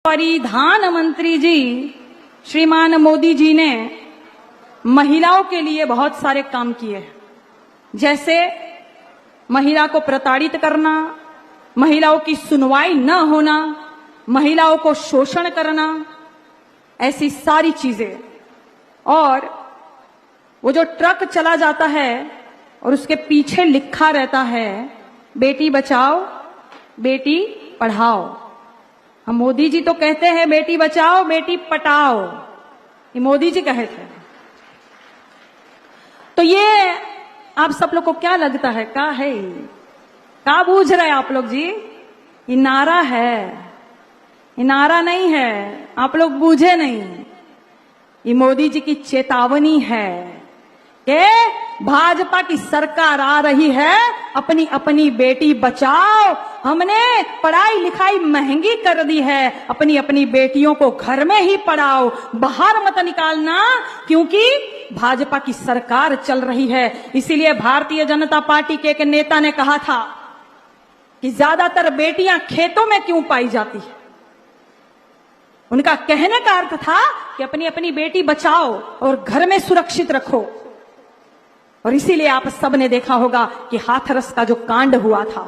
परिधान मंत्री जी श्रीमान मोदी जी ने महिलाओं के लिए बहुत सारे काम किए हैं, जैसे महिला को प्रताड़ित करना, महिलाओं की सुनवाई न होना, महिलाओं को शोषण करना, ऐसी सारी चीजें। और वो जो ट्रक चला जाता है और उसके पीछे लिखा रहता है बेटी बचाओ बेटी पढ़ाओ। हम मोदी जी तो कहते हैं बेटी बचाओ बेटी पटाओ, ये मोदी जी कहे थे। तो ये आप सब लोग को क्या लगता है, क्या है, क्या बूझ रहे हैं आप लोग जी? ये नारा है, ये नारा नहीं है, आप लोग बूझे नहीं। ये मोदी जी की चेतावनी है कि भाजपा की सरकार आ रही है, अपनी अपनी बेटी बचाओ। हमने पढ़ाई लिखाई महंगी कर दी है, अपनी अपनी बेटियों को घर में ही पढ़ाओ, बाहर मत निकालना, क्योंकि भाजपा की सरकार चल रही है। इसीलिए भारतीय जनता पार्टी के एक नेता ने कहा था कि ज्यादातर बेटियां खेतों में क्यों पाई जाती है। उनका कहने का अर्थ था कि अपनी अपनी बेटी बचाओ और घर में सुरक्षित रखो। और इसीलिए आप सब ने देखा होगा कि हाथरस का जो कांड हुआ था,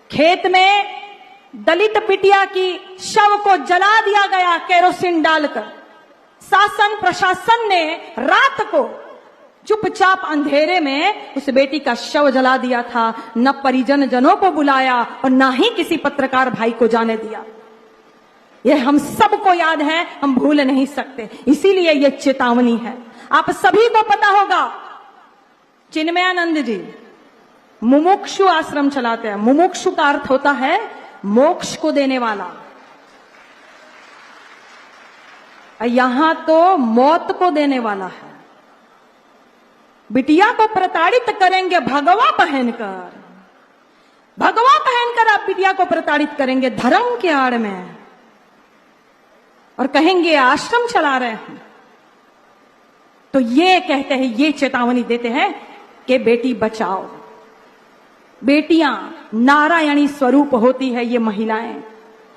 खेत में दलित बिटिया की शव को जला दिया गया केरोसिन डालकर। शासन प्रशासन ने रात को चुपचाप अंधेरे में उस बेटी का शव जला दिया था, न परिजन जनों को बुलाया और न ही किसी पत्रकार भाई को जाने दिया। यह हम सबको याद है, हम भूल नहीं सकते। इसीलिए यह चेतावनी है। आप सभी को पता होगा चिन्मयानंद जी मुमुक्षु आश्रम चलाते हैं। मुमुक्षु का अर्थ होता है मोक्ष को देने वाला। यहां तो मौत को देने वाला है। बिटिया को प्रताड़ित करेंगे भगवा पहनकर, भगवा पहनकर आप बिटिया को प्रताड़ित करेंगे धर्म के आड़ में, और कहेंगे आश्रम चला रहे हैं। तो ये कहते हैं, ये चेतावनी देते हैं कि बेटी बचाओ। बेटियां नारायणी स्वरूप होती है ये महिलाएं।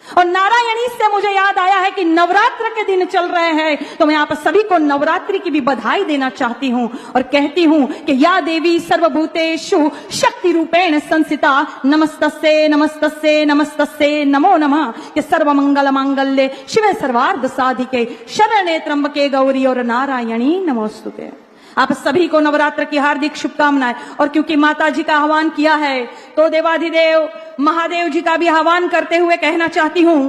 और नारायणी से मुझे याद आया है कि नवरात्र के दिन चल रहे हैं, तो मैं आप सभी को नवरात्रि की भी बधाई देना चाहती हूं और कहती हूं कि या देवी सर्वभूतेषु शक्ति रूपेण संस्थिता नमस्तस्ये नमस्तस्ये नमस्तस्ये नमो नमः। कि सर्वमंगल मांगल्ये शिवे सर्वार्थ साधिके शरण्ये त्र्यंबके गौरी और नारायणी नमोस्तुते। आप सभी को नवरात्र की हार्दिक शुभकामनाएं। और क्योंकि माता जी का आह्वान किया है, तो देवाधिदेव महादेव जी का भी आह्वान करते हुए कहना चाहती हूं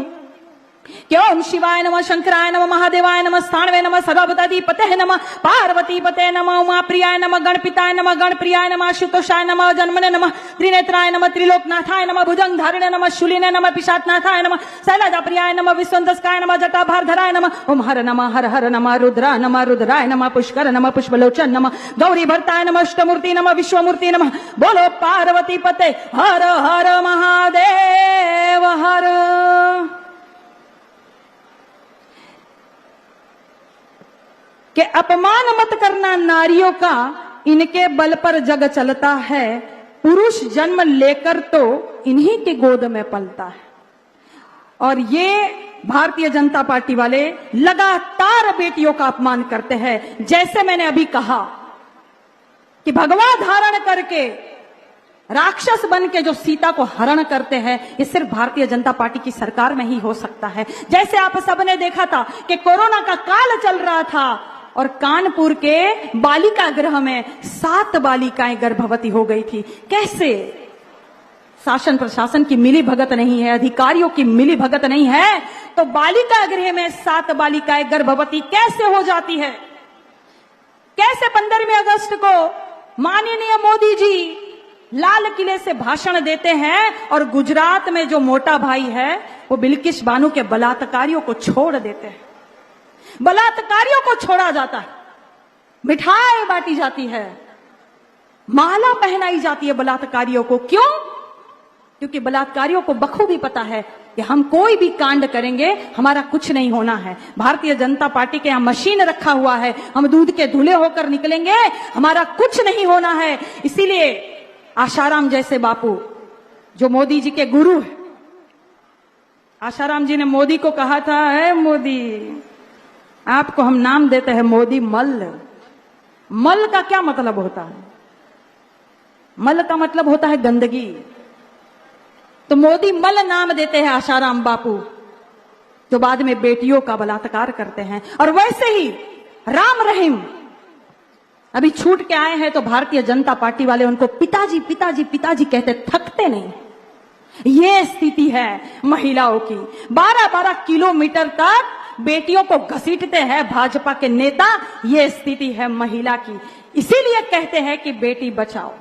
कि ओम शिवाय नमः, शंकराय नमः, महादेवाय नमः, स्थाणवे नमः, सर्वभूताधिपते नमः, पार्वती पते नमः, उमा प्रियाय नमः, गणपिताय नमः, गणप्रियाय नमः, आशुतोषाय नमः, जन्मने नमः, त्रिनेत्राय नमः, त्रिलोकनाथाय नमः, भुजंग धारिणे नमः, शूलिने नमः, पिशाचनाथाय नमः, शैलजा प्रियाय नमः, विश्वंतस्काय नमः, जटाभारधराय नमः, ओम हर नमः, हर हर नमः, रुद्रा नमः, रुद्राय नमः, पुष्कर नमः, पुष्पलोचन नमः, गौरी भर्ताय नमः, अष्टमूर्ति नमः, विश्वमूर्ति नमः। बोलो पार्वती पते हर हर महादेव हर। कि अपमान मत करना नारियों का, इनके बल पर जग चलता है, पुरुष जन्म लेकर तो इन्हीं की गोद में पलता है। और ये भारतीय जनता पार्टी वाले लगातार बेटियों का अपमान करते हैं। जैसे मैंने अभी कहा कि भगवा धारण करके राक्षस बन के जो सीता को हरण करते हैं, ये सिर्फ भारतीय जनता पार्टी की सरकार में ही हो सकता है। जैसे आप सबने देखा था कि कोरोना का काल चल रहा था और कानपुर के बालिका गृह में 7 बालिकाएं गर्भवती हो गई थी। कैसे? शासन प्रशासन की मिली भगत नहीं है, अधिकारियों की मिली भगत नहीं है, तो बालिका गृह में 7 बालिकाएं गर्भवती कैसे हो जाती है? कैसे 15 अगस्त को माननीय मोदी जी लाल किले से भाषण देते हैं और गुजरात में जो मोटा भाई है वो बिल्किस बानो के बलात्कारियों को छोड़ देते हैं। बलात्कारियों को छोड़ा जाता है, मिठाई बांटी जाती है, माला पहनाई जाती है बलात्कारियों को। क्यों? क्योंकि बलात्कारियों को बखूबी पता है कि हम कोई भी कांड करेंगे हमारा कुछ नहीं होना है। भारतीय जनता पार्टी के यहां मशीन रखा हुआ है, हम दूध के धुले होकर निकलेंगे, हमारा कुछ नहीं होना है। इसीलिए आशाराम जैसे बापू जो मोदी जी के गुरु है, आशाराम जी ने मोदी को कहा था, है मोदी, आपको हम नाम देते हैं मोदी मल्ल। मल का क्या मतलब होता है? मल का मतलब होता है गंदगी। तो मोदी मल नाम देते हैं आशाराम बापू, जो बाद में बेटियों का बलात्कार करते हैं। और वैसे ही राम रहीम अभी छूट के आए हैं तो भारतीय जनता पार्टी वाले उनको पिताजी पिताजी पिताजी कहते थकते नहीं। ये स्थिति है महिलाओं की। 12-12 किलोमीटर तक बेटियों को घसीटते हैं भाजपा के नेता। ये स्थिति है महिला की। इसीलिए कहते हैं कि बेटी बचाओ।